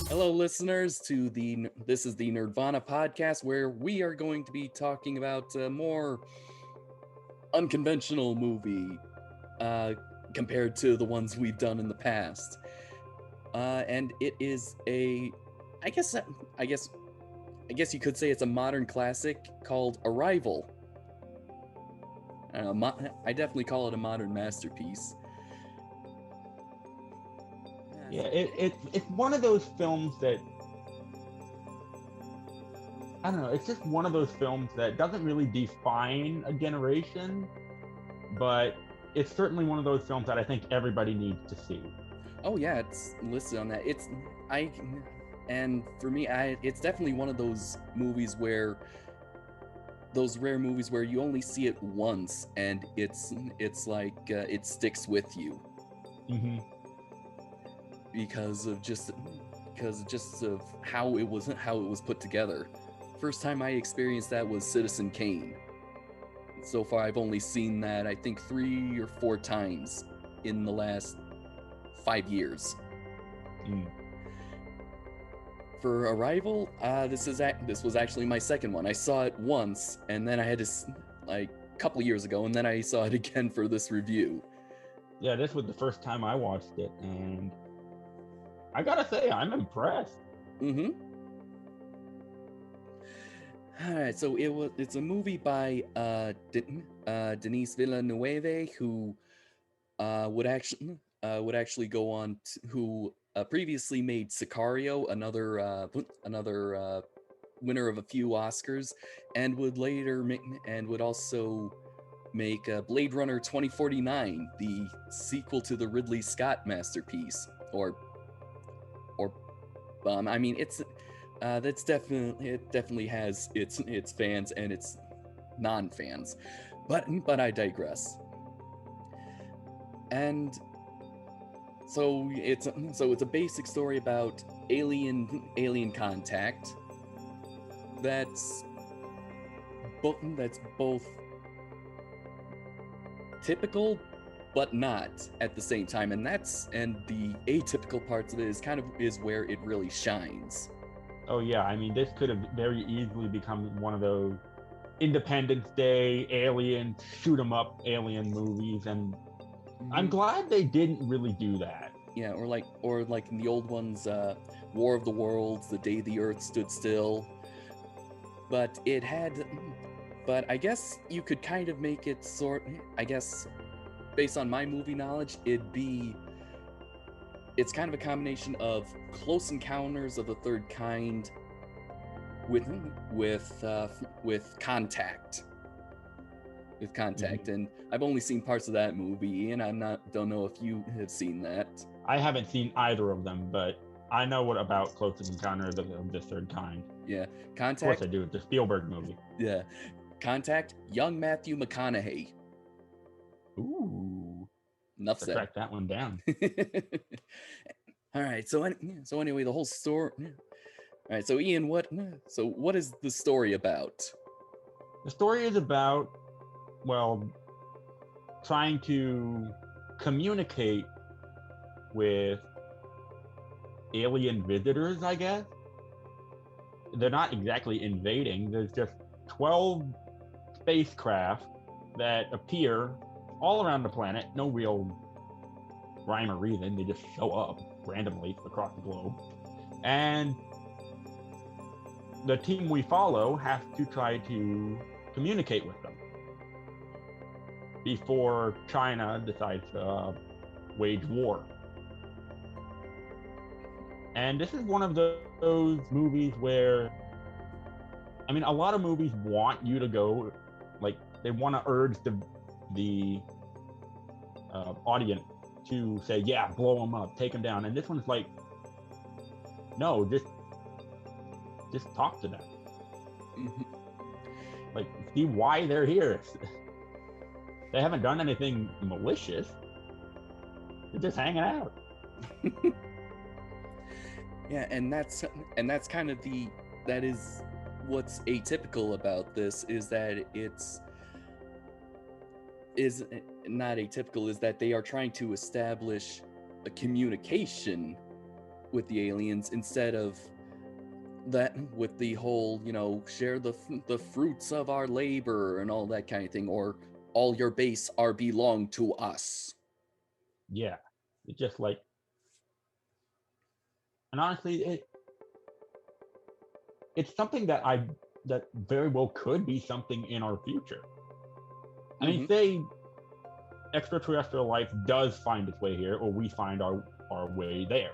Hello, listeners. This is the Nerd-Vana podcast, where we are going to be talking about a more unconventional movie compared to the ones we've done in the past. And it is I guess, I guess, I guess you could say it's a modern classic called Arrival. I definitely call it a modern masterpiece. Yeah, it's one of those films that, I don't know, it's just one of those films that doesn't really define a generation, but it's certainly one of those films that I think everybody needs to see. Oh yeah, it's listed on that. And for me, it's definitely one of those movies where, those rare movies where you only see it once, and it's like it sticks with you. Mm-hmm. Because of how it was put together. First time I experienced that was Citizen Kane. So far, I've only seen that I think 3 or 4 times in the last 5 years. For Arrival, this was actually my second one. I saw it once, and then I had to, like, a couple years ago, and then I saw it again for this review. Yeah, this was the first time I watched it, and I gotta say, I'm impressed. Mm-hmm. Alright, so it's a movie by Denis Villeneuve, who would actually go on who previously made Sicario, another winner of a few Oscars, and would also make Blade Runner 2049, the sequel to the Ridley Scott masterpiece, I mean, it definitely has its fans and its non-fans, but I digress. And so it's a basic story about alien contact that's both typical but not at the same time, and the atypical parts of it is where it really shines. Oh yeah, I mean, this could have very easily become one of those Independence Day alien shoot 'em up alien movies, and I'm glad they didn't really do that. Yeah, or like in the old ones, War of the Worlds, The Day the Earth Stood Still. But I guess you could kind of make it based on my movie knowledge, it's kind of a combination of Close Encounters of the Third Kind with Contact. With Contact, Mm-hmm. And I've only seen parts of that movie, and don't know if you have seen that. I haven't seen either of them, but I know what about Close Encounters of the Third Kind. Yeah, Of course I do. It's a Spielberg movie. Yeah, Contact, young Matthew McConaughey. Ooh. Enough said. Track that one down. All right. So anyway, the whole story. All right. So Ian, what is the story about? The story is about, well, trying to communicate with alien visitors, I guess. they're not exactly invading. There's just 12 spacecraft that appear all around the planet. No real rhyme or reason. They just show up randomly across the globe. And the team we follow has to try to communicate with them before China decides to wage war. And this is one of those movies where, I mean, a lot of movies want you to go, like, they want to urge the audience to say, yeah, blow them up, take them down. And this one's like, no, just talk to them. Like, see why they're here. They haven't done anything malicious. They're just hanging out. Yeah, and that's kind of that is what's atypical about this, is that is not atypical, is that they are trying to establish a communication with the aliens instead of that with the whole, share the fruits of our labor and all that kind of thing, or all your base are belong to us. Yeah, it's just like, and honestly, it's something that very well could be something in our future. I mean, say extraterrestrial life does find its way here, or we find our way there.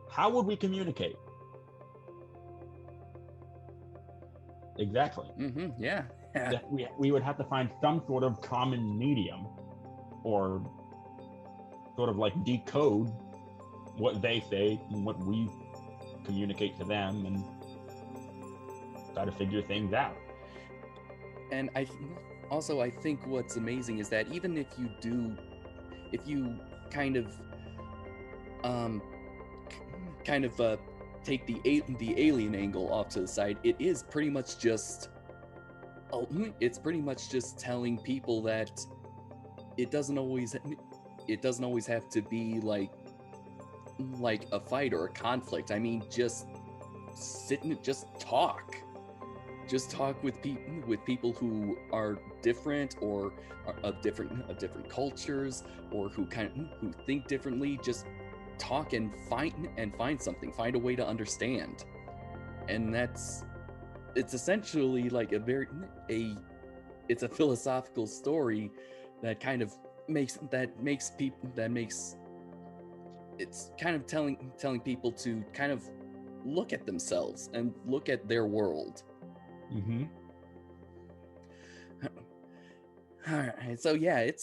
How would we communicate? Exactly. Yeah. That we would have to find some sort of common medium, or sort of like decode what they say and what we communicate to them, and try to figure things out. And I think what's amazing is that even if you kind of take the alien angle off to the side, it's pretty much just telling people that it doesn't always have to be like a fight or a conflict. I mean, just sit and just talk. Just talk with people who are different, or are of different cultures, or who think differently. Just talk and find something, find a way to understand. And it's essentially like it's a philosophical story that kind of makes it's kind of telling people to kind of look at themselves and look at their world. All right, so yeah, it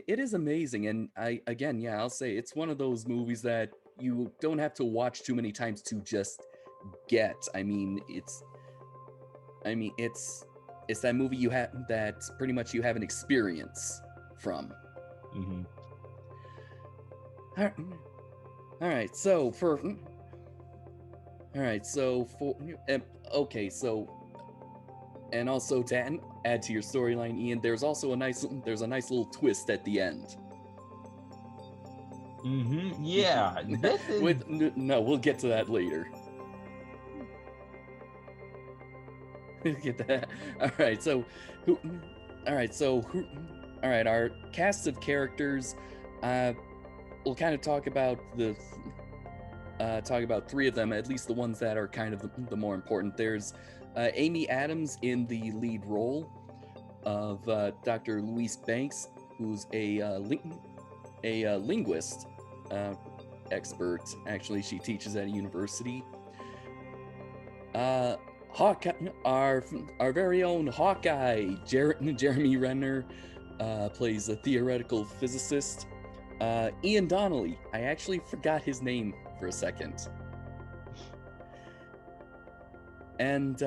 is amazing, and I'll say it's one of those movies that you don't have to watch too many times to just get. I mean, it's that movie that pretty much you have an experience from. All right, so and also to add to your storyline, Ian, there's a nice little twist at the end. Yeah, this is... No, we'll get to that later. Get that. All right, our cast of characters. We'll kind of talk about three of them, at least the ones that are kind of the more important. There's Amy Adams in the lead role of Dr. Louise Banks, who's a linguist expert. Actually, she teaches at a university. Hawkeye, our very own Hawkeye, Jeremy Renner, plays a theoretical physicist. Ian Donnelly, I actually forgot his name for a second. And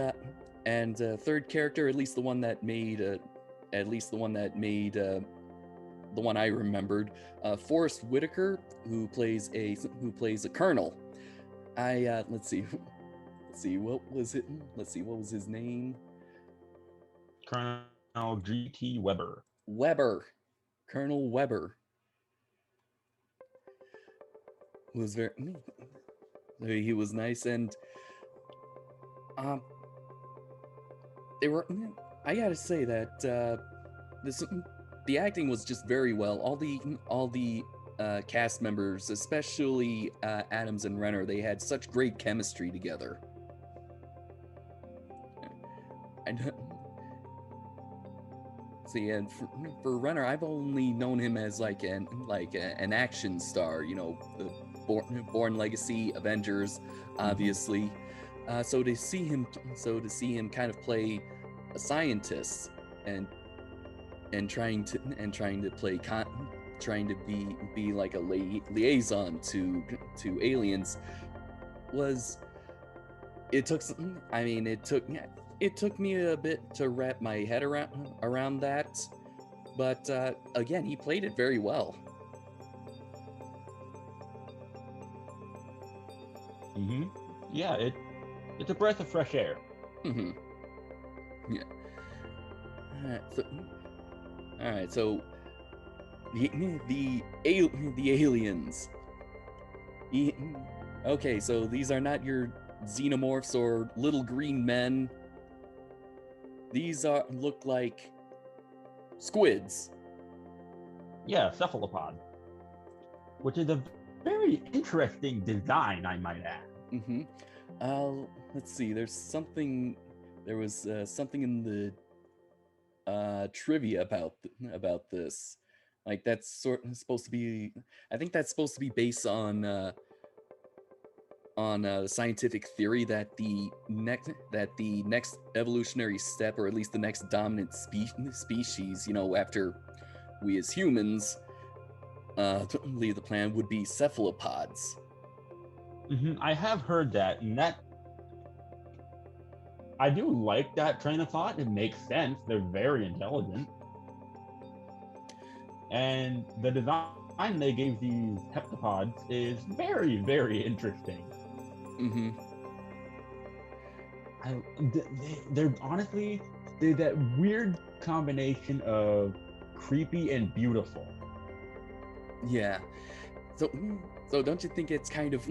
third character, at least the one that made the one I remembered, Forrest Whitaker, who plays a colonel. Let's see, what was his name? Colonel G.T. Weber. Colonel Weber. was very he was nice, and um they were I gotta say that this the acting was just very well. All the cast members, especially Adams and Renner, they had such great chemistry together. And see, and for Renner, I've only known him as an action star. You know, the Born Legacy, Avengers, obviously. So to see him kind of play a scientist and trying to play trying to be like a liaison to aliens was it took I mean it took me a bit to wrap my head around that, but again, he played it very well. Yeah, it's a breath of fresh air. Yeah. All right, so the aliens. Okay, so these are not your xenomorphs or little green men. These look like squids. Yeah, cephalopod, which is a very interesting design, I might add. Let's see. There was something in the trivia about this. Like that's supposed to be. I think that's supposed to be based on the scientific theory that the next evolutionary step, or at least the next dominant species, you know, after we as humans leave the planet, would be cephalopods. I have heard that, and that I do like that train of thought. It makes sense. They're very intelligent, and the design they gave these heptapods is very, very interesting. They're honestly that weird combination of creepy and beautiful. Yeah. So don't you think it's kind of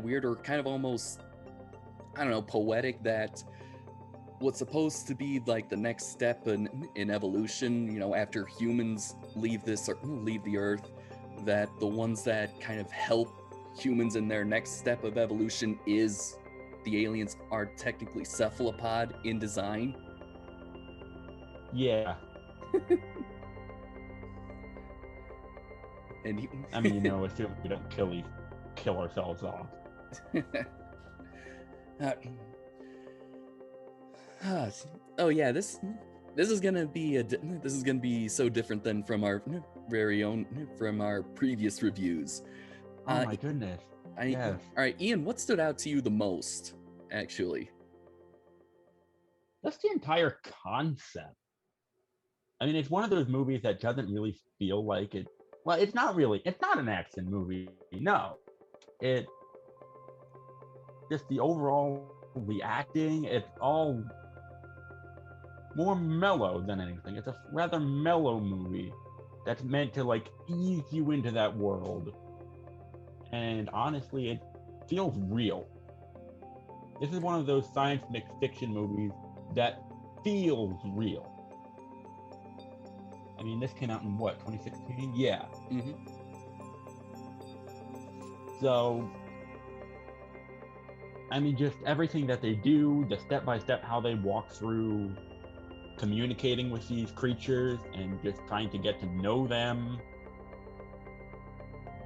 weird, or kind of almost, I don't know, poetic, that what's supposed to be like the next step in evolution, you know, after humans leave the earth, that the ones that kind of help humans in their next step of evolution is the aliens are technically cephalopod in design. Yeah. And I mean, you know, assume we don't kill ourselves off. Oh yeah, this is gonna be so different than from our previous reviews. Oh my goodness. Yes. All right, Ian, what stood out to you the most, actually? That's the entire concept. I mean, it's one of those movies that doesn't really feel like it. Well, it's not an action movie. No. It just the acting, it's all more mellow than anything. It's a rather mellow movie that's meant to like ease you into that world. And honestly, it feels real. This is one of those science fiction movies that feels real. I mean, this came out in what, 2016? Yeah. So, I mean, just everything that they do, the step-by-step how they walk through communicating with these creatures and just trying to get to know them.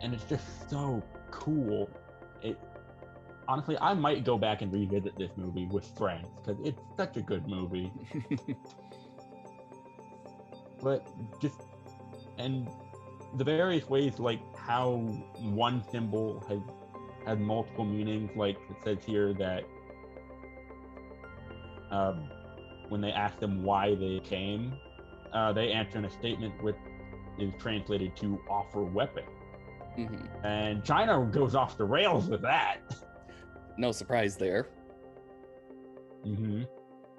And it's just so cool. Honestly, I might go back and revisit this movie with friends because it's such a good movie. But and the various ways, like how one symbol has multiple meanings, like it says here that when they ask them why they came, they answer in a statement which is translated to offer weapon. And China goes off the rails with that. No surprise there.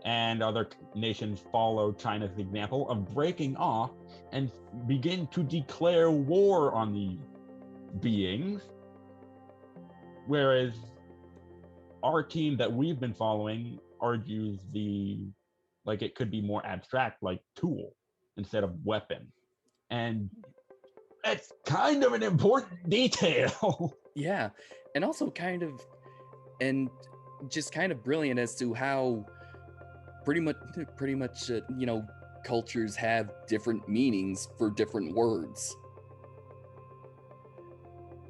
and other nations follow China's example of breaking off and begin to declare war on these beings. Whereas our team that we've been following argues it could be more abstract, like tool instead of weapon. And that's kind of an important detail. Yeah, and also and just kind of brilliant as to how pretty much cultures have different meanings for different words.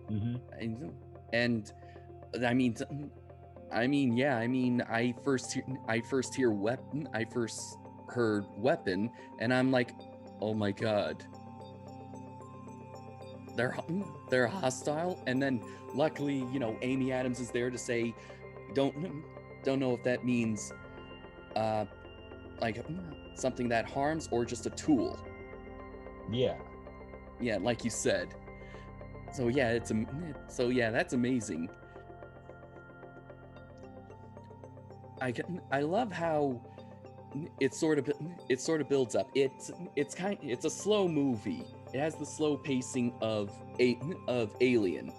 Mm-hmm. And I first heard weapon, and I'm like, oh my god, they're hostile. And then luckily, Amy Adams is there to say, don't know if that means like something that harms or just a tool. Yeah, like you said. So yeah, that's amazing. I love how it sort of builds up. It's a slow movie. It has the slow pacing of Alien,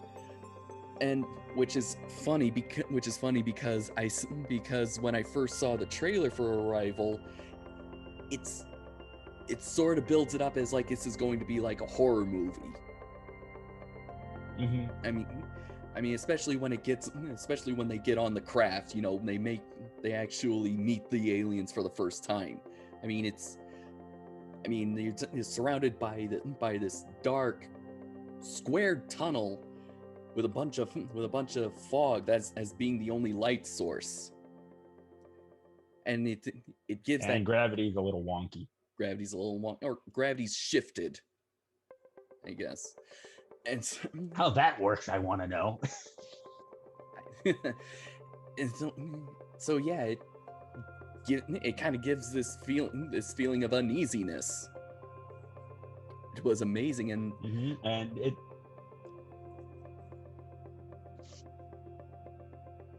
and which is funny because when I first saw the trailer for Arrival, it sort of builds it up as like this is going to be like a horror movie. Mm-hmm. I mean, especially when they get on the craft, they actually meet the aliens for the first time. They're surrounded by this dark, squared tunnel with a bunch of fog as being the only light source, and it gives and gravity's a little wonky. Or gravity's shifted, I guess. And how that works, I want to know. So yeah, it kind of gives this feeling of uneasiness. It was amazing, and mm-hmm. And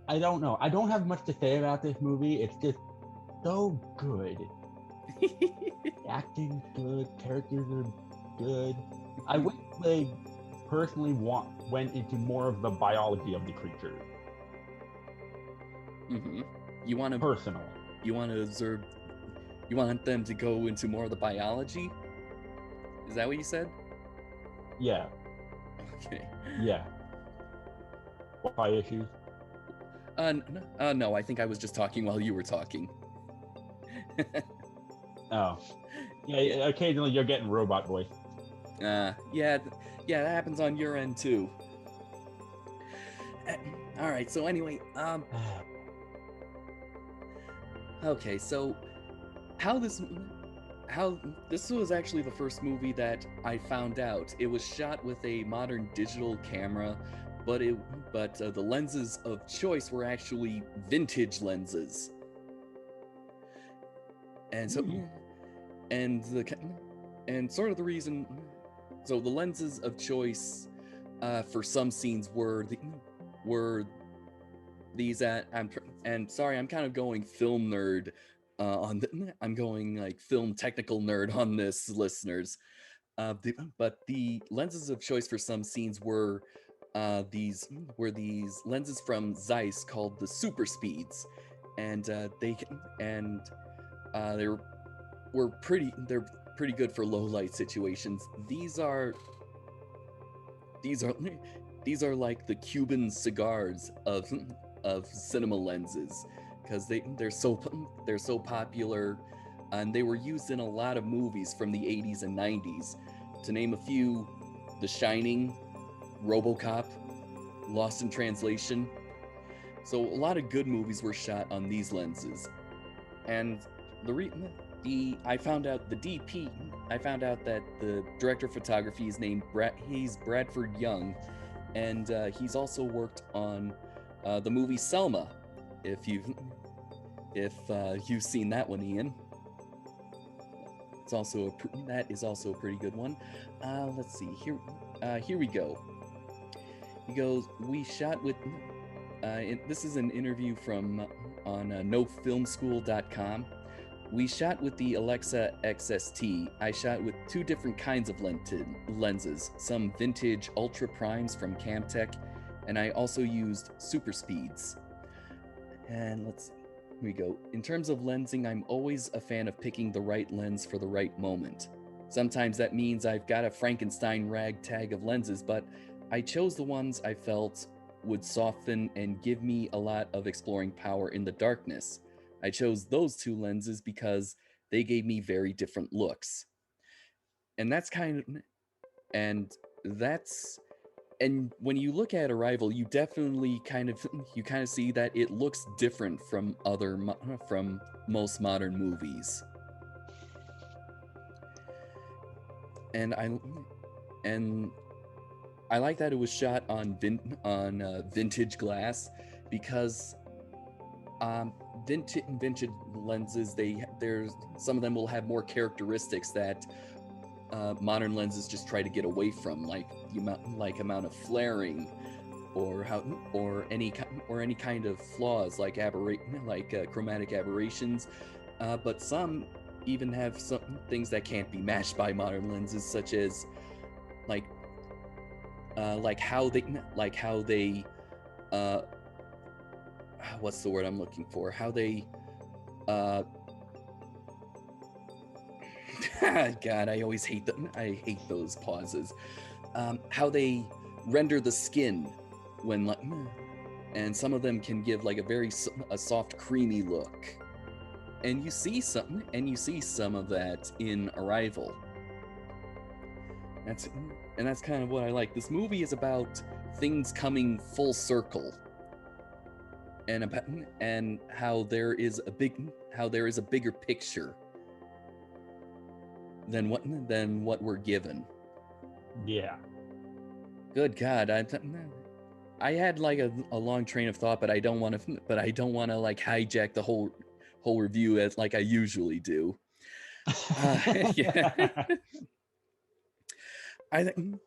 I don't know. I don't have much to say about this movie. It's just so good. Acting's good. Characters are good. I wish they personally went into more of the biology of the creature. Mm-hmm. You want them to go into more of the biology? Is that what you said? Yeah. Okay. Yeah. Wi-Fi issues? No, I think I was just talking while you were talking. Oh. Yeah, occasionally you're getting robot voice. Yeah, that happens on your end too. All right, so anyway, okay, so how this was actually the first movie that I found out. It was shot with a modern digital camera, but the lenses of choice were actually vintage lenses. And so, and sort of the reason, so the lenses of choice for some scenes were these and sorry, I'm kind of going film nerd I'm going like film technical nerd on this, listeners. But the lenses of choice for some scenes were these lenses from Zeiss called the super speeds, and they're pretty good for low light situations. These are like the Cuban cigars of cinema lenses, because they're so popular, and they were used in a lot of movies from the 80s and 90s. To name a few: The Shining, RoboCop, Lost in Translation. So a lot of good movies were shot on these lenses. And I found out that the director of photography is named he's Bradford Young, and he's also worked on the movie Selma, if you've seen that one, Ian. That is also a pretty good one. Let's see here. Here we go. He goes, "We shot with." This is an interview from on nofilmschool.com. We shot with the Alexa XST. I shot with two different kinds of lenses, some vintage ultra primes from Camtech, and I also used super speeds. And here we go. In terms of lensing, I'm always a fan of picking the right lens for the right moment. Sometimes that means I've got a Frankenstein ragtag of lenses, but I chose the ones I felt would soften and give me a lot of exploring power in the darkness. I chose those two lenses because they gave me very different looks. And that's and when you look at Arrival, you definitely kind of see that it looks different from from most modern movies. And I like that it was shot on vintage glass, because vintage lenses, there's some of them will have more characteristics that modern lenses just try to get away from, like the amount of flaring, or any kind of flaws like chromatic aberrations. But some even have some things that can't be matched by modern lenses, such as how they what's the word I'm looking for? How they God, I always hate them. I hate those pauses. How they render the skin and some of them can give like a soft, creamy look. And you see some of that in Arrival. That's kind of what I like. This movie is about things coming full circle, and how there is a bigger picture than what we're given. Yeah. Good God, I had like a long train of thought, but I don't want to like hijack the whole review as like I usually do. Yeah. I think.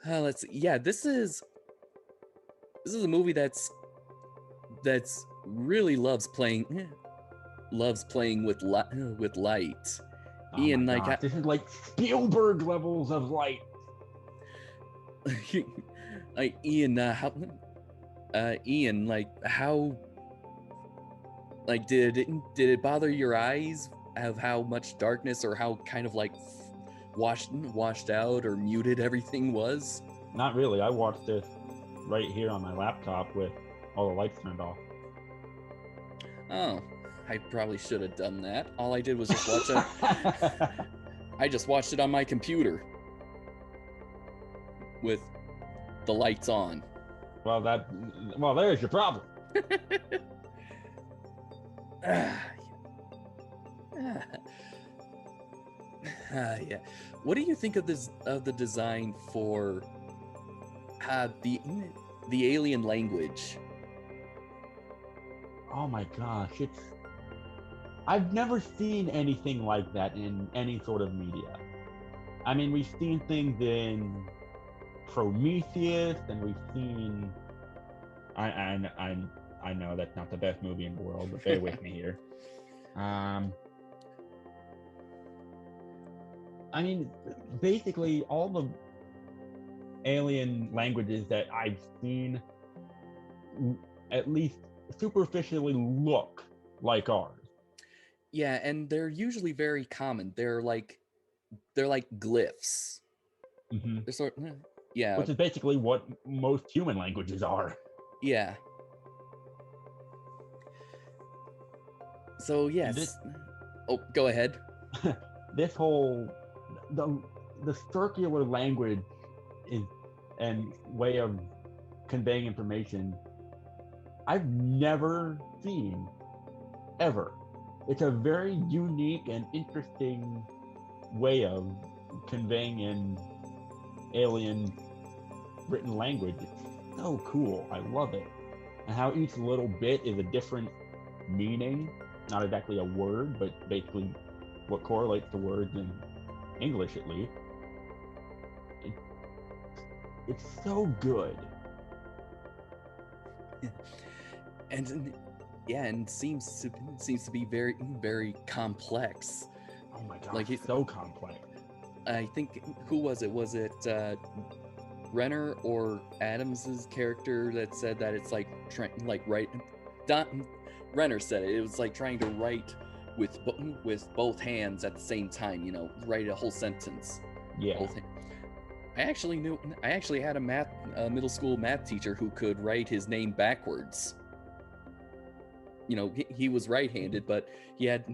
Let's see. Yeah, this is a movie that's really loves playing with light. Oh Ian, my gosh, this is like Spielberg levels of light. Like Ian, Ian, like how, like did it bother your eyes of how much darkness, or how kind of like washed out or muted everything was? Not really. I watched this right here on my laptop with all the lights turned off. Oh, I probably should have done that. All I did was just watch it. I just watched it on my computer with the lights on. Well, there's your problem. Yeah. What do you think of the design for the alien language? Oh my gosh, I've never seen anything like that in any sort of media. I mean, we've seen things in Prometheus, and we've seen I know that's not the best movie in the world, but bear with me here. I mean, basically all the alien languages that I've seen at least superficially look like ours. Yeah, and they're usually very common. They're like glyphs. Mm-hmm. They're yeah. Which is basically what most human languages are. Yeah. So yes. Go ahead. This whole the circular language is and way of conveying information I've never seen ever. It's a very unique and interesting way of conveying an alien written language. It's so cool. I love it. And how each little bit is a different meaning. Not exactly a word, but basically what correlates to words in English, at least. It's so good. And yeah, and seems to be very very complex. Oh my god, Like it, so complex. I think who was it? Was it Renner or Adams's character that said that it's like like right? Renner said it. It was like trying to write with both hands at the same time. You know, write a whole sentence. Yeah. Both. I actually had a middle school math teacher who could write his name backwards. You know, he was right-handed, but he had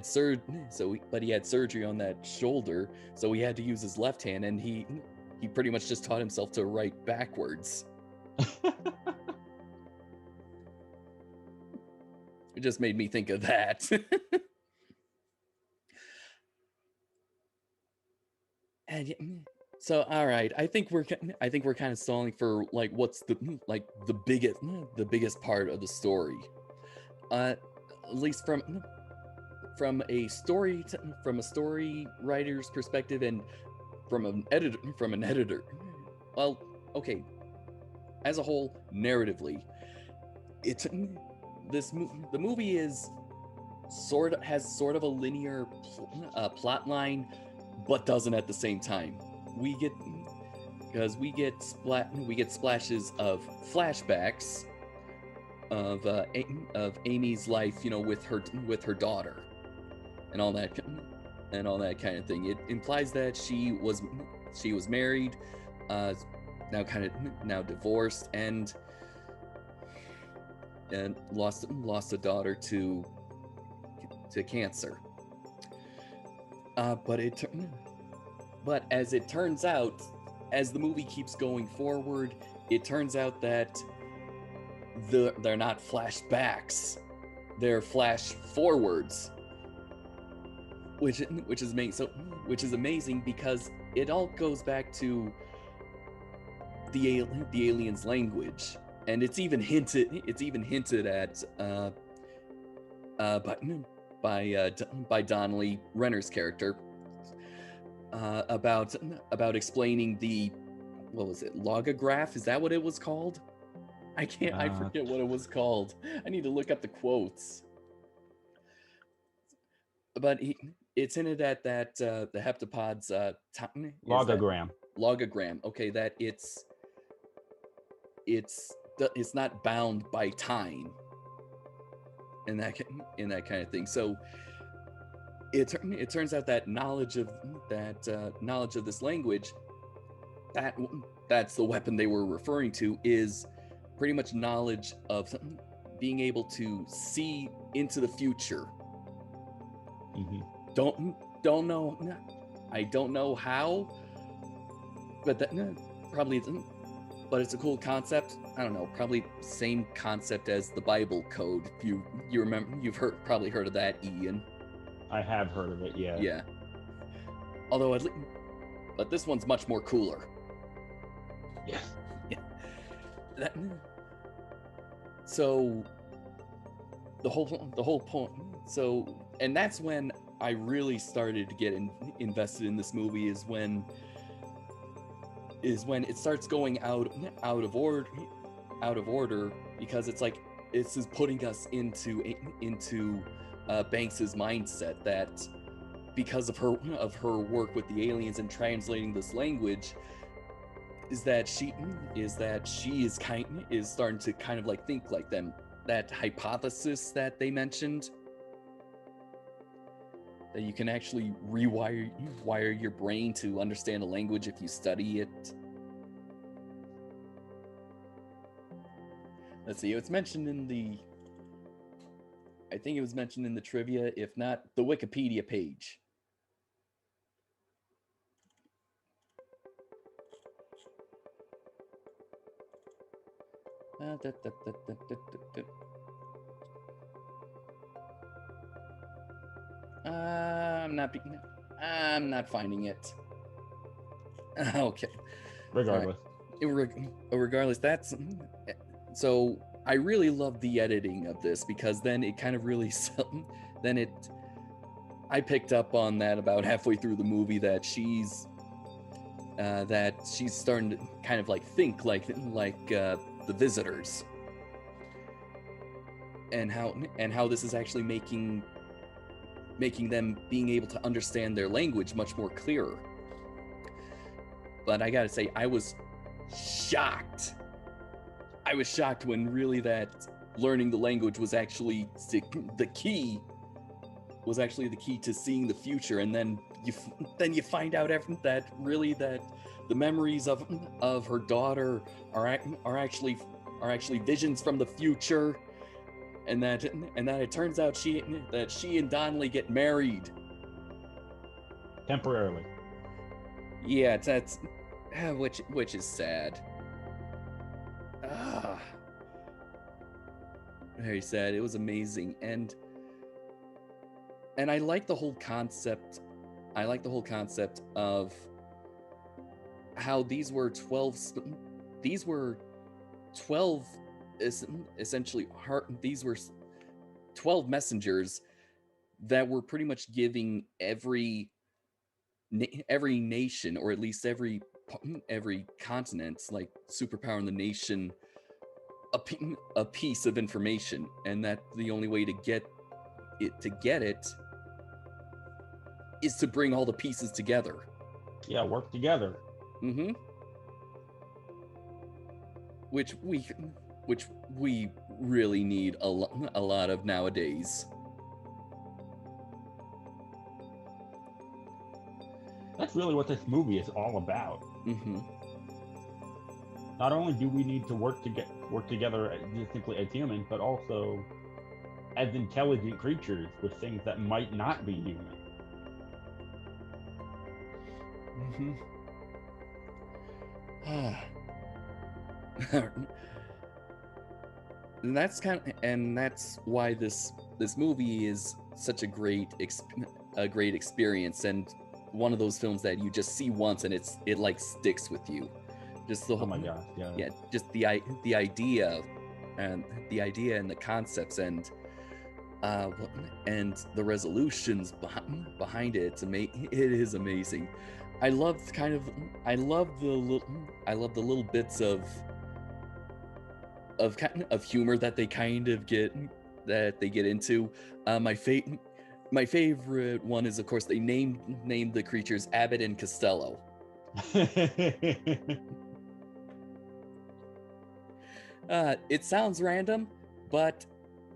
surgery on that shoulder, so he had to use his left hand, and he pretty much just taught himself to write backwards. It just made me think of that. And so, all right, I think we're kind of stalling for like what's the biggest part of the story. At least from a story writer's perspective, and from an editor. Well, okay, as a whole, narratively, the movie is has sort of a linear plot line, but doesn't at the same time. We get splashes of flashbacks of Amy's life, you know, with her daughter, and all that kind of thing. It implies that she was married, now divorced, and lost a daughter to cancer. But as it turns out, as the movie keeps going forward, it turns out that they're not flashbacks, they're flash forwards, which is amazing because it all goes back to the alien's language, and it's even hinted at by Donnelly, Renner's character, about explaining the, what was it, logograph? Is that what it was called? I forget what it was called. I need to look up the quotes. But it's hinted at that the heptapods logogram. Logogram. Okay, that it's not bound by time, and that kind of thing. So it turns out that knowledge of this language, that's the weapon they were referring to, is pretty much knowledge of being able to see into the future. Mm-hmm. Don't know. I don't know how, but that probably isn't. But it's a cool concept. I don't know. Probably same concept as the Bible code. If you remember, probably heard of that, Ian. I have heard of it. Yeah. Yeah. Although but this one's much more cooler. Yeah. Yeah. So the whole point. So, and that's when I really started to get invested in this movie, is when it starts going out of order, because it's like this is putting us into Banks's mindset, that because of her work with the aliens and translating this language, is that she is starting to kind of like think like them. That hypothesis that they mentioned, that you can actually wire your brain to understand a language if you study it. Let's see, it's mentioned in I think it was mentioned in the trivia, if not the Wikipedia page. I'm not finding it. Okay. Regardless. Regardless, that's so. I really love the editing of this, because then it kind of really I picked up on that about halfway through the movie, that she's starting to kind of like think like the visitors. how this is actually making them being able to understand their language much more clearer. But I gotta say, I was shocked. I was shocked when really that learning the language was actually the key. Was actually the key to seeing the future, and then you find out that really that the memories of her daughter are actually visions from the future, and that it turns out she and Donnelly get married temporarily. Yeah, that's which is sad. Ah, very sad. It was amazing, and I like the whole concept. I like the whole concept of how these were 12 essentially these were 12 messengers that were pretty much giving every nation, or at least every continent, like superpower in the nation, a piece of information, and that the only way to get it is to bring all the pieces together. Yeah, work together. Mm-hmm. Which we really need a lot of nowadays. That's really what this movie is all about. Mm-hmm. Not only do we need to work together just simply as humans, but also as intelligent creatures with things that might not be human. Mm-hmm. And that's why this movie is such a great experience, and one of those films that you just see once and it like sticks with you. Just the whole, oh my gosh, yeah, just the idea and the concepts and the resolutions behind it. It is amazing. I love the little bits of humor that they get into. My favorite one is, of course, they named the creatures Abbott and Costello. It sounds random, but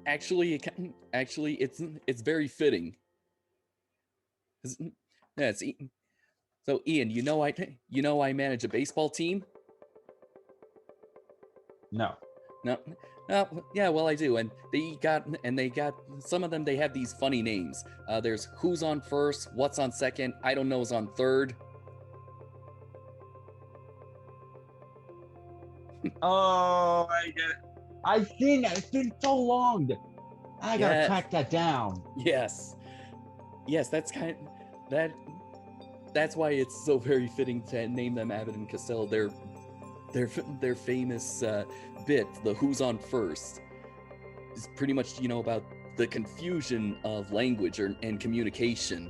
actually it's very fitting. Yeah, so Ian, I manage a baseball team. No. Yeah, well, I do, and they got some of them. They have these funny names. There's who's on first, what's on second, I don't know's on third. Oh, I get it. I've seen that. It's been so long. I gotta track that down. Yes, that's that's why it's so very fitting to name them Abbott and Costello. Their famous bit, the who's on first, is pretty much about the confusion of language and communication.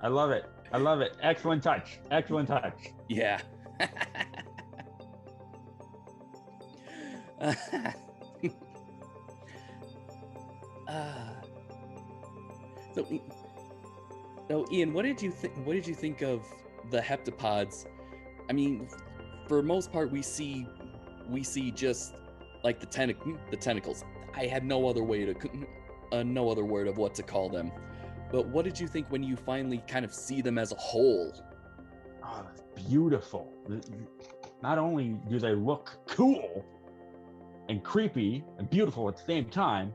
I love it. Excellent touch. Yeah. So Ian, what did you think of the Heptapods? I mean, for most part, we see just like the tentacles. I had no other word of what to call them. But what did you think when you finally kind of see them as a whole? Oh, that's beautiful. Not only do they look cool and creepy and beautiful at the same time,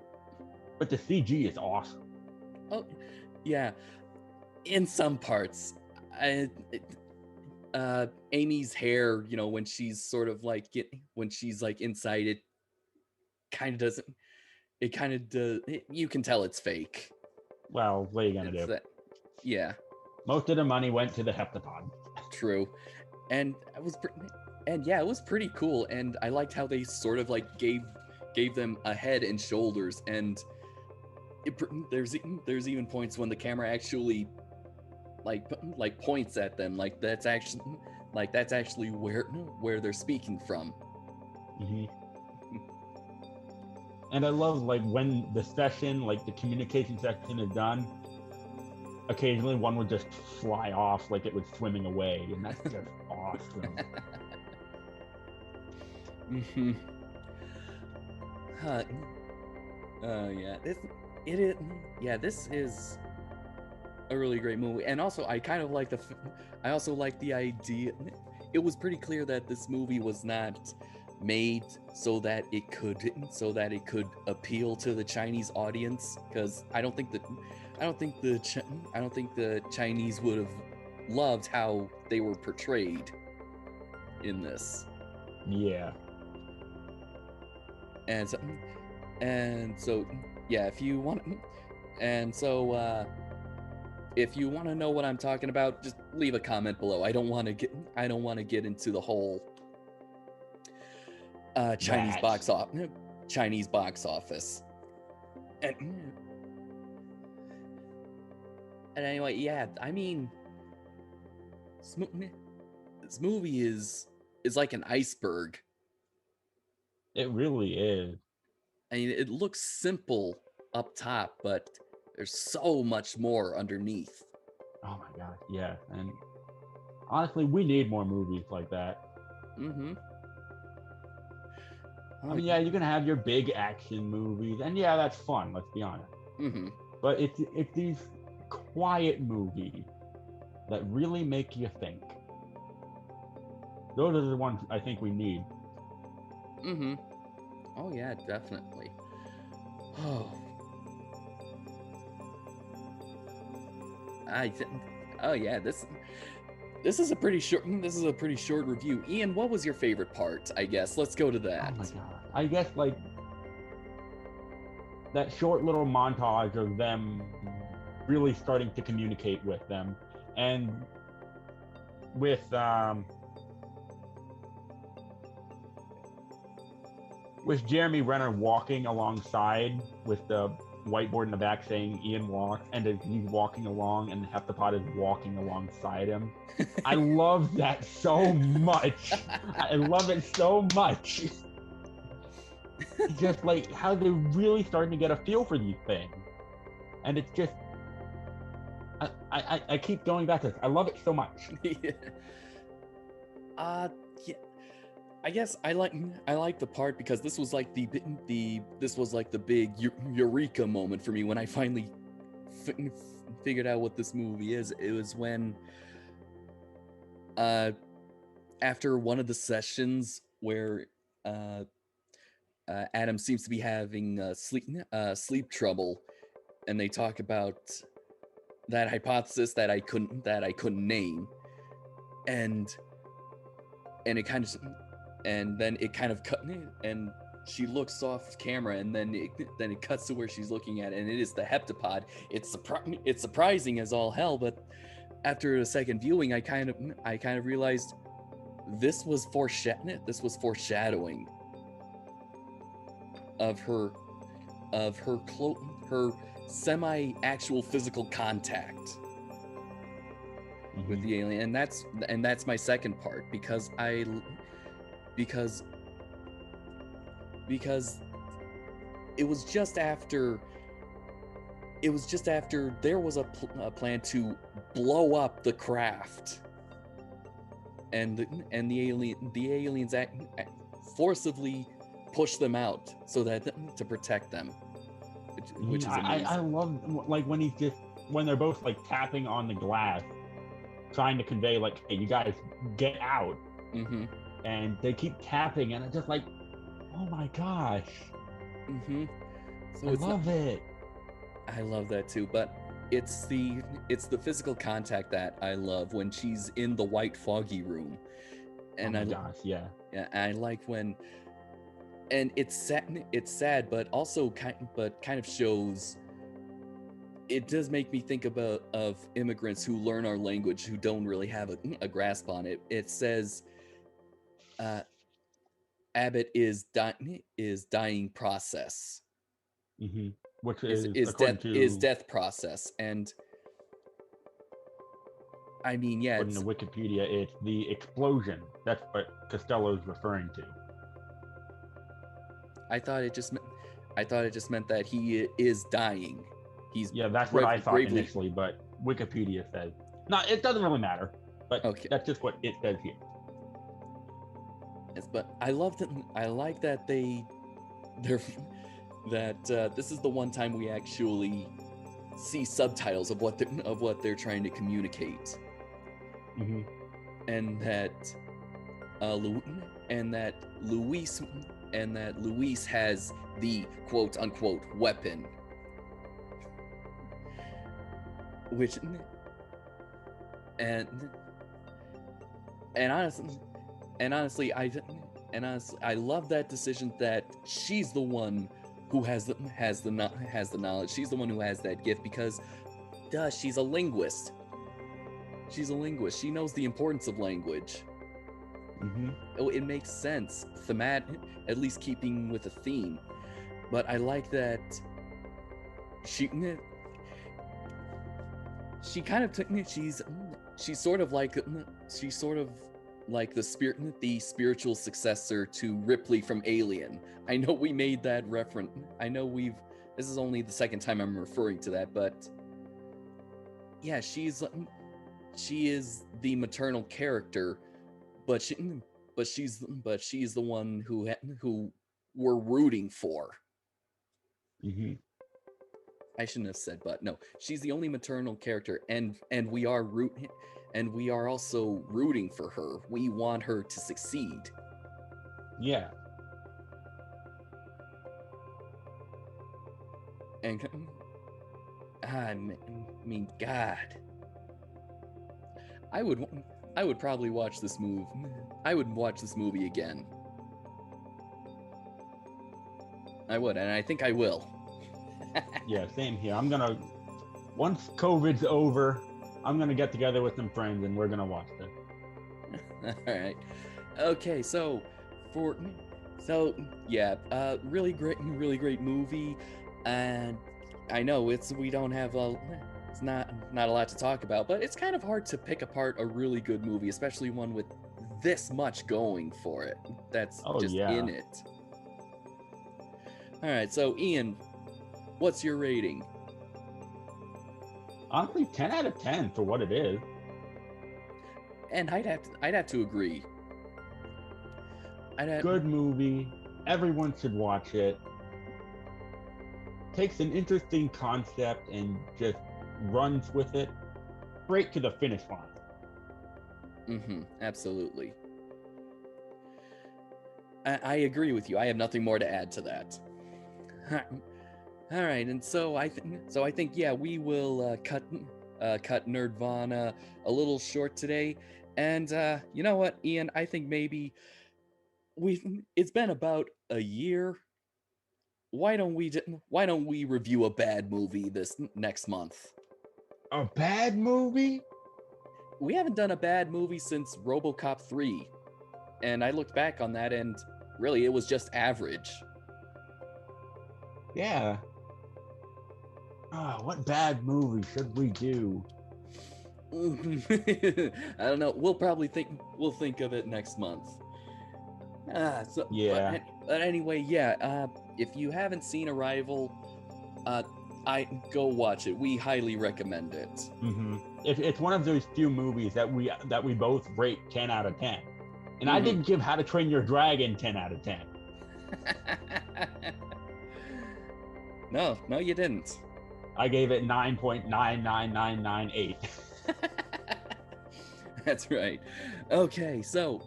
but the CG is awesome. Oh, yeah. In some parts, Amy's hair, when she's sort of like when she's like inside it, kind of doesn't. It kind of does. You can tell it's fake. Well, what are you gonna do? Yeah. Most of the money went to the Heptapod. True, and it was pretty cool, and I liked how they sort of like gave them a head and shoulders, and there's even points when the camera actually like points at them, like that's actually where they're speaking from. Hmm. And I love like when the session, like the communication section is done, occasionally one would just fly off like it was swimming away, and that's just awesome. Mm-hmm. Huh. Yeah. It is. Yeah, this is a really great movie, and also I kind of like I also like the idea. It was pretty clear that this movie was not made so that it could appeal to the Chinese audience, because I don't think the I don't think the Chinese would have loved how they were portrayed in this. Yeah. And so, and so yeah, if you want, and so if you want to know what I'm talking about, just leave a comment below. I don't want to get into the whole Chinese box office. And anyway, yeah, I mean, this movie is like an iceberg. It really is. I mean, it looks simple up top, but there's so much more underneath. Oh my god, yeah. And honestly, we need more movies like that. Mm-hmm. I mean, yeah, you're gonna have your big action movies, and yeah, that's fun. Let's be honest. Mm-hmm. But it's these quiet movies that really make you think. Those are the ones I think we need. Mm-hmm. Oh yeah, definitely. Oh. I th- oh yeah, this is a pretty short review. Ian, what was your favorite part? I guess let's go to that. Oh my god. I guess like that short little montage of them really starting to communicate with them, and with with Jeremy Renner walking alongside with the whiteboard in the back saying Ian walks, and he's walking along and Heptapod is walking alongside him. I love that so much. I love it so much. Just like how they're really starting to get a feel for these things. And it's just I keep going back to this. I love it so much. Yeah. Yeah. I guess I like the part because this was like this was like the big eureka moment for me when I finally figured out what this movie is. It was when after one of the sessions where Adam seems to be having sleep trouble, and they talk about that hypothesis that I couldn't name, and it kind of and then it kind of cut, and she looks off camera, and then it cuts to where she's looking at, and it is the heptapod. It's surprising as all hell, but after a second viewing, I kind of realized this was foreshadowing of her her semi-actual physical contact with the alien, and that's my second part, because it was just after there was a plan to blow up the craft, and the aliens forcibly push them out so that to protect them, which is amazing. I love like when they're both like tapping on the glass, trying to convey like, hey, you guys get out. Mm-hmm. And they keep tapping, and it's just like, oh my gosh. Mm-hmm. So I love it. I love that too, but it's the physical contact that I love when she's in the white foggy room, and oh my gosh, yeah. I like when, and it's sad, but also kind of shows. It does make me think of immigrants who learn our language who don't really have a grasp on it. It says, Abbott is dying process, Mm-hmm. Which is according death to death process, and I mean, yeah, According to Wikipedia, it's the explosion. That's what Costello's referring to. I thought it just meant that he is dying. He's Yeah, that's what I thought gravely. initially, but Wikipedia says. No, it doesn't really matter. But Okay. that's just what it says here. Yes, but I love that. I like that they're that this is the one time we actually see subtitles of what they're trying to communicate, Mm-hmm. and that Luis has the quote unquote weapon, which and honestly I love that decision that she's the one who has the knowledge. She's the one who has that gift because she's a linguist. She knows the importance of language. Mm-hmm. Oh, it makes sense, at least keeping with a theme. But I like that she kind of took me. She's sort of like the spiritual successor to Ripley from Alien. I know we made that reference. I know this is only the second time I'm referring to that, but yeah, she is the maternal character, but she's the one who we're rooting for. Mm-hmm. I shouldn't have said, but no, she's the only maternal character, and we are also rooting for her. We want her to succeed. Yeah. And I mean, God, I would probably watch this movie. I would watch this movie again. I would, and I think I will. Yeah, same here. Once COVID's over, I'm gonna get together with some friends and we're gonna watch this. All right. Okay, so yeah, really great movie, and I know it's not a lot to talk about, but it's kind of hard to pick apart a really good movie, especially one with this much going for it. That's in it. All right, so Ian, what's your rating? Honestly, 10 out of 10 for what it is. And I'd have to agree. Good movie. Everyone should watch it. Takes an interesting concept and just runs with it straight to the finish line. Absolutely. I agree with you. I have nothing more to add to that. All right, and so I think yeah, we will cut Nerd-Vana a little short today, and you know what, Ian? I think maybe it's been about a year. Why don't we review a bad movie this next month? A bad movie? We haven't done a bad movie since RoboCop 3, and I looked back on that, and really, it was just average. Yeah. What bad movie should we do? I don't know. We'll think of it next month. Yeah. But anyway, yeah. If you haven't seen Arrival, I go watch it. We highly recommend it. Mm-hmm. It's one of those few movies that we both rate 10 out of 10. And I didn't give How to Train Your Dragon 10 out of 10. No, you didn't. I gave it 9.99998. That's right. Okay, so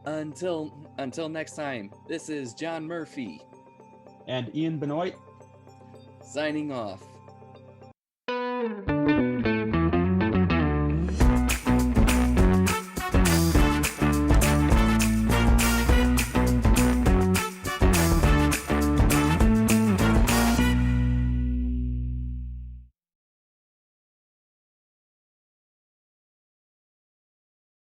until next time, this is John Murphy and Ian Benoit signing off.